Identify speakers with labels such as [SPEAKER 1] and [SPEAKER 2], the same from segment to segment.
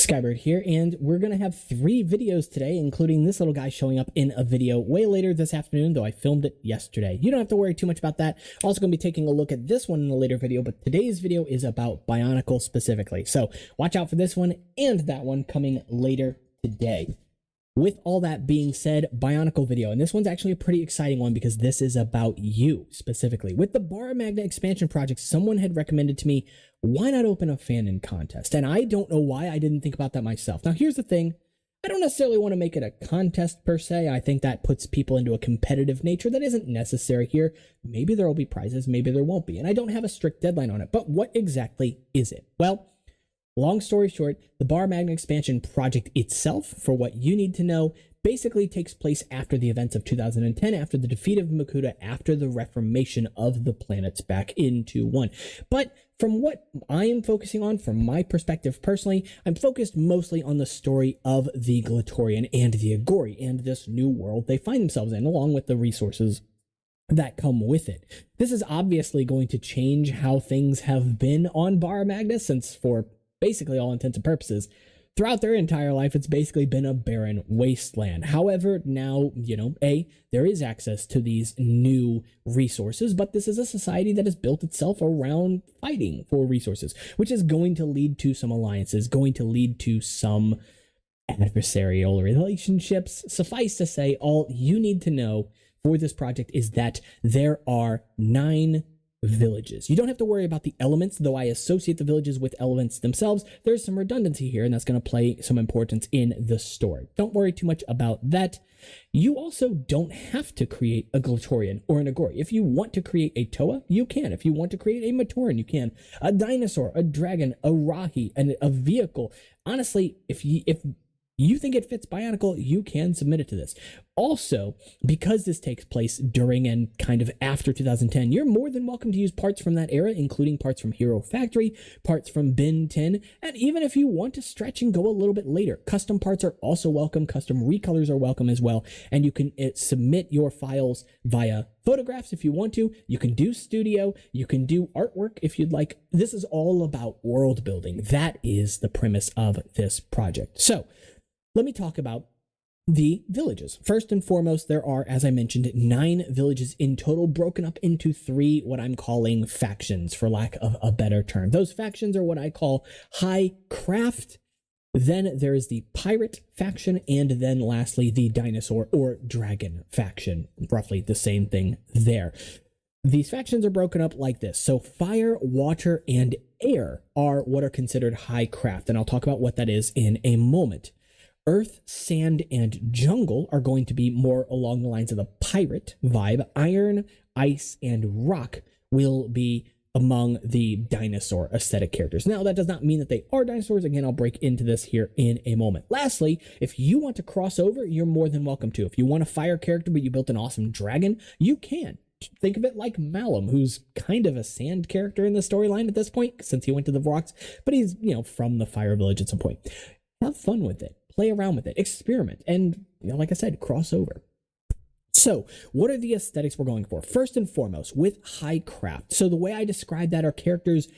[SPEAKER 1] Skybird here, and we're going to have 3 videos today, including this little guy showing up in a video way later this afternoon, though I filmed it yesterday. You don't have to worry too much about that. Also going to be taking a look at this one in a later video, but today's video is about Bionicle specifically. So watch out for this one and that one coming later today. With all that being said, Bionicle video, and this one's actually a pretty exciting one because this is about you specifically. With the Bara Magna expansion project, someone had recommended to me, why not open a fan-in contest? And I don't know why I didn't think about that myself. Now, here's the thing. I don't necessarily want to make it a contest per se. I think that puts people into a competitive nature that isn't necessary here. Maybe there will be prizes, maybe there won't be. And I don't have a strict deadline on it. But what exactly is it? Well, long story short, the Bara Magna expansion project itself, for what you need to know, basically takes place after the events of 2010, after the defeat of Makuta, after the reformation of the planets back into one. But from what I am focusing on, from my perspective personally, I'm focused mostly on the story of the Glatorian and the Agori and this new world they find themselves in, along with the resources that come with it. This is obviously going to change how things have been on Bara Magna, since for basically all intents and purposes, throughout their entire life, it's basically been a barren wasteland. However, now, there is access to these new resources, but this is a society that has built itself around fighting for resources, which is going to lead to some alliances, going to lead to some adversarial relationships. Suffice to say, all you need to know for this project is that there are 9 villages. You don't have to worry about the elements, though I associate the villages with elements themselves. There's some redundancy here, and that's going to play some importance in the story. Don't worry too much about that. You also don't have to create a Glatorian or an Agori. If you want to create a Toa, you can. If you want to create a Matoran, you can. A dinosaur, a dragon, a Rahi, and a vehicle. Honestly, if you think it fits Bionicle, you can submit it to this. Also, because this takes place during and kind of after 2010, you're more than welcome to use parts from that era, including parts from Hero Factory, parts from Bin 10, and even if you want to stretch and go a little bit later, custom parts are also welcome, custom recolors are welcome as well, and you can submit your files via photographs if you want to. You can do studio, you can do artwork if you'd like. This is all about world building. That is the premise of this project. So, let me talk about the villages. First and foremost, there are, as I mentioned, 9 villages in total, broken up into 3 what I'm calling factions, for lack of a better term. Those factions are what I call high craft. Then there is the pirate faction, and then lastly, the dinosaur or dragon faction. Roughly the same thing there. These factions are broken up like this. So fire, water, and air are what are considered high craft, and I'll talk about what that is in a moment. Earth, sand, and jungle are going to be more along the lines of the pirate vibe. Iron, ice, and rock will be among the dinosaur aesthetic characters. Now, that does not mean that they are dinosaurs. Again, I'll break into this here in a moment. Lastly, if you want to cross over, you're more than welcome to. If you want a fire character, but you built an awesome dragon, you can. Think of it like Malum, who's kind of a sand character in the storyline at this point, since he went to the rocks, but he's, from the fire village at some point. Have fun with it. Play around with it, experiment, and, like I said, cross over. So, what are the aesthetics we're going for? First and foremost, with high craft. So the way I describe that are characters,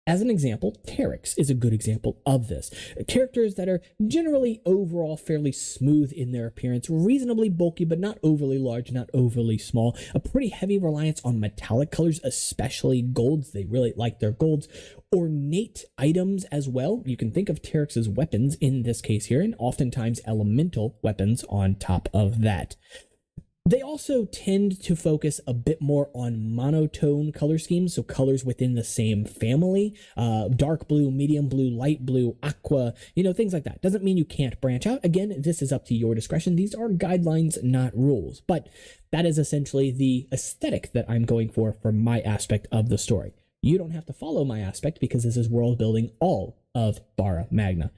[SPEAKER 1] as an example, Teryx is a good example of this. Characters that are generally overall fairly smooth in their appearance, reasonably bulky, but not overly large, not overly small. A pretty heavy reliance on metallic colors, especially golds. They really like their golds. Ornate items as well. You can think of Teryx's weapons in this case here, and oftentimes elemental weapons on top of that. They also tend to focus a bit more on monotone color schemes, so colors within the same family, dark blue, medium blue, light blue, aqua, things like that. Doesn't mean you can't branch out. Again, this is up to your discretion. These are guidelines, not rules, but that is essentially the aesthetic that I'm going for my aspect of the story. You don't have to follow my aspect because this is world building all of Bara Magna.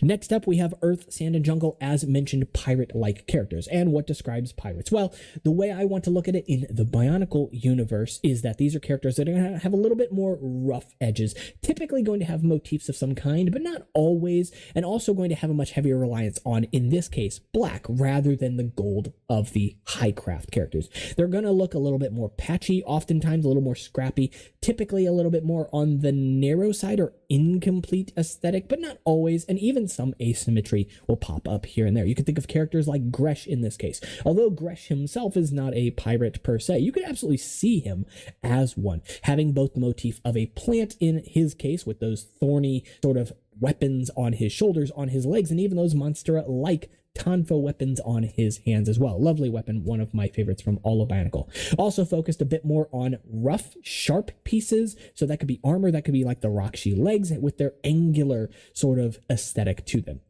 [SPEAKER 1] Next up, we have Earth, Sand, and Jungle, as mentioned, pirate-like characters. And what describes pirates? Well, the way I want to look at it in the Bionicle universe is that these are characters that are going to have a little bit more rough edges, typically going to have motifs of some kind, but not always, and also going to have a much heavier reliance on, in this case, black, rather than the gold of the high-craft characters. They're going to look a little bit more patchy, oftentimes a little more scrappy, typically a little bit more on the narrow side or incomplete aesthetic, but not always, and even some asymmetry will pop up here and there. You can think of characters like Gresh in this case. Although Gresh himself is not a pirate per se, you could absolutely see him as one, having both the motif of a plant in his case with those thorny sort of weapons on his shoulders, on his legs, and even those monstera-like Tonfa weapons on his hands as well. Lovely weapon, one of my favorites from all of Bionicle. Also focused a bit more on rough, sharp pieces, so that could be armor, that could be like the Roxy legs with their angular sort of aesthetic to them.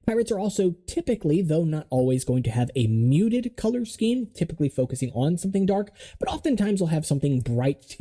[SPEAKER 1] Pirates are also typically, though not always, going to have a muted color scheme, typically focusing on something dark, but oftentimes will have something bright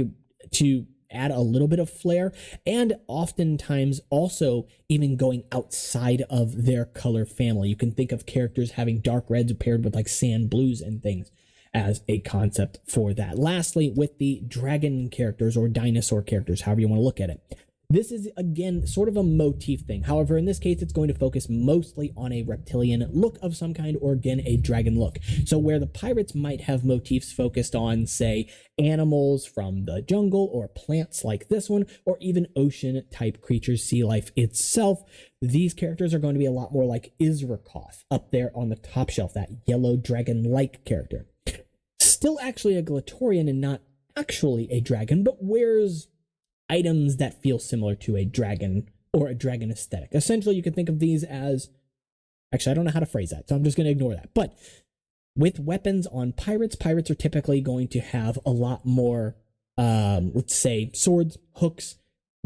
[SPEAKER 1] to add a little bit of flair, and oftentimes also even going outside of their color family. You can think of characters having dark reds paired with like sand blues and things as a concept for that. Lastly, with the dragon characters or dinosaur characters, however you want to look at it. This is, again, sort of a motif thing. However, in this case, it's going to focus mostly on a reptilian look of some kind, or again, a dragon look. So where the pirates might have motifs focused on, say, animals from the jungle, or plants like this one, or even ocean-type creatures, sea life itself, these characters are going to be a lot more like Izrakoth up there on the top shelf, that yellow dragon-like character. Still actually a Glatorian and not actually a dragon, but wears items that feel similar to a dragon or a dragon aesthetic. Essentially, you can think of these as, actually, I don't know how to phrase that, so I'm just going to ignore that. But with weapons on pirates, pirates are typically going to have a lot more, let's say, swords, hooks,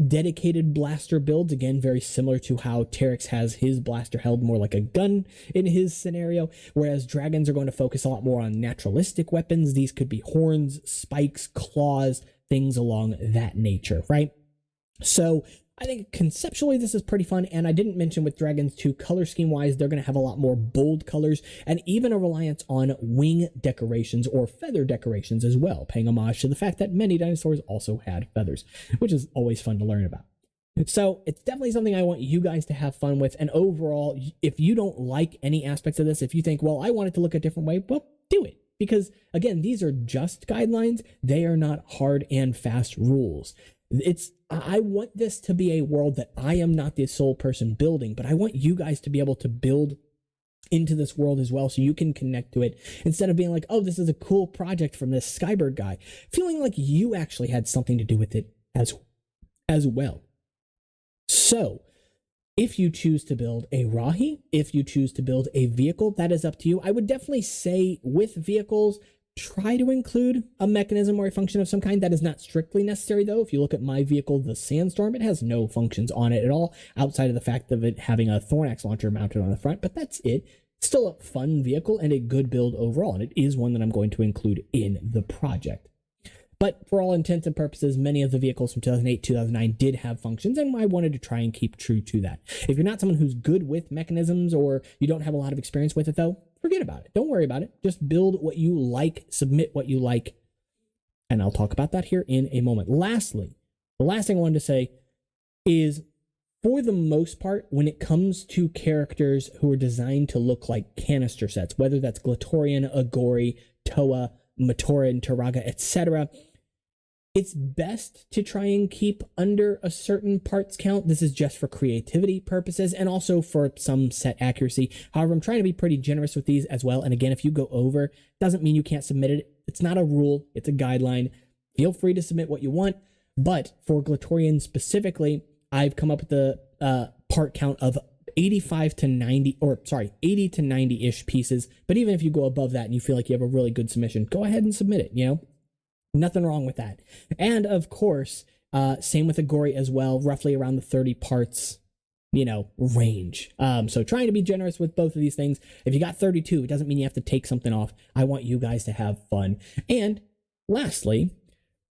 [SPEAKER 1] dedicated blaster builds. Again, very similar to how Terex has his blaster held more like a gun in his scenario, whereas dragons are going to focus a lot more on naturalistic weapons. These could be horns, spikes, claws, things along that nature, right? So I think conceptually this is pretty fun, and I didn't mention with dragons too, color scheme wise, they're going to have a lot more bold colors and even a reliance on wing decorations or feather decorations as well, paying homage to the fact that many dinosaurs also had feathers, which is always fun to learn about. So it's definitely something I want you guys to have fun with, and overall, if you don't like any aspects of this, if you think, well, I want it to look a different way, well, do it. Because, again, these are just guidelines. They are not hard and fast rules. I want this to be a world that I am not the sole person building, but I want you guys to be able to build into this world as well, so you can connect to it instead of being like, oh, this is a cool project from this Skybird guy, feeling like you actually had something to do with it as well. So if you choose to build a Rahi, if you choose to build a vehicle, that is up to you. I would definitely say with vehicles, try to include a mechanism or a function of some kind. That is not strictly necessary, though. If you look at my vehicle, the Sandstorm, it has no functions on it at all, outside of the fact of it having a Thornax launcher mounted on the front, but that's it. It's still a fun vehicle and a good build overall, and it is one that I'm going to include in the project. But for all intents and purposes, many of the vehicles from 2008, 2009 did have functions, and I wanted to try and keep true to that. If you're not someone who's good with mechanisms, or you don't have a lot of experience with it, though, forget about it. Don't worry about it. Just build what you like, submit what you like, and I'll talk about that here in a moment. Lastly, the last thing I wanted to say is, for the most part, when it comes to characters who are designed to look like canister sets, whether that's Glatorian, Agori, Toa, Matoran, Taraga, etc., it's best to try and keep under a certain parts count. This is just for creativity purposes and also for some set accuracy. However, I'm trying to be pretty generous with these as well. And again, if you go over, doesn't mean you can't submit it. It's not a rule. It's a guideline. Feel free to submit what you want. But for Glatorian specifically, I've come up with the part count of 85 to 90, or sorry, 80 to 90-ish pieces. But even if you go above that and you feel like you have a really good submission, go ahead and submit it, you know? Nothing wrong with that. And of course, same with Agori as well, roughly around the 30 parts, range. So trying to be generous with both of these things. If you got 32, it doesn't mean you have to take something off. I want you guys to have fun. And lastly,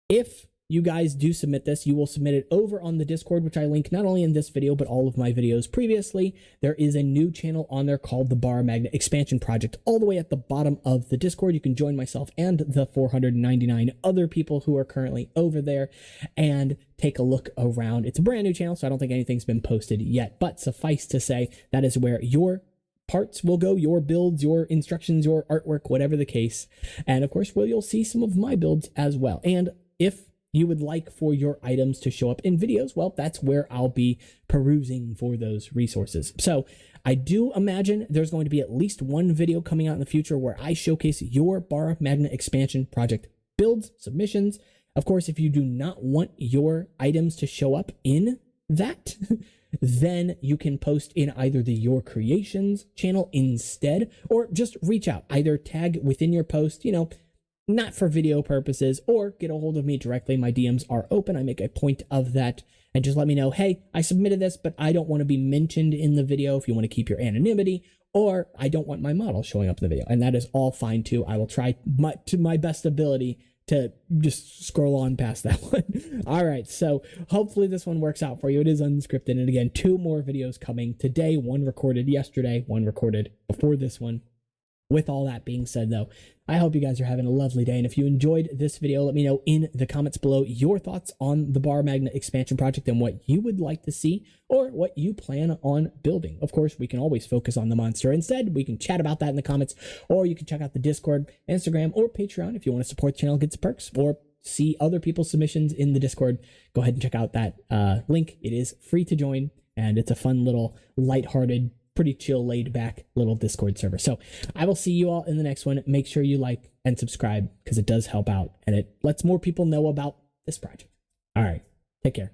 [SPEAKER 1] if you guys do submit this, you will submit it over on the Discord, which I link not only in this video, but all of my videos previously. There is a new channel on there called the Bar Magnet Expansion Project, all the way at the bottom of the Discord. You can join myself and the 499 other people who are currently over there and take a look around. It's a brand new channel, so I don't think anything's been posted yet, but suffice to say, that is where your parts will go, your builds, your instructions, your artwork, whatever the case. And of course, you'll see some of my builds as well. And if you would like for your items to show up in videos, well, that's where I'll be perusing for those resources. So I do imagine there's going to be at least one video coming out in the future where I showcase your bar magnet expansion project builds, submissions. Of course, if you do not want your items to show up in that, then you can post in either the Your Creations channel instead, or just reach out, either tag within your post, you know, not for video purposes, or get a hold of me directly. My DMs are open. I make a point of that, and just let me know, hey, I submitted this, but I don't want to be mentioned in the video if you want to keep your anonymity, or I don't want my model showing up in the video. And that is all fine too. I will try to my best ability to just scroll on past that one. All right, so hopefully this one works out for you. It is unscripted, and again, 2 more videos coming today, one recorded yesterday, one recorded before this one. With all that being said, though, I hope you guys are having a lovely day. And if you enjoyed this video, let me know in the comments below your thoughts on the bar magnet expansion project and what you would like to see or what you plan on building. Of course, we can always focus on the monster. Instead, we can chat about that in the comments, or you can check out the Discord, Instagram, or Patreon if you want to support the channel, get some perks, or see other people's submissions in the Discord. Go ahead and check out that link. It is free to join, and it's a fun little lighthearted, pretty chill, laid back little Discord server. So I will see you all in the next one. Make sure you like and subscribe because it does help out and it lets more people know about this project. All right, take care.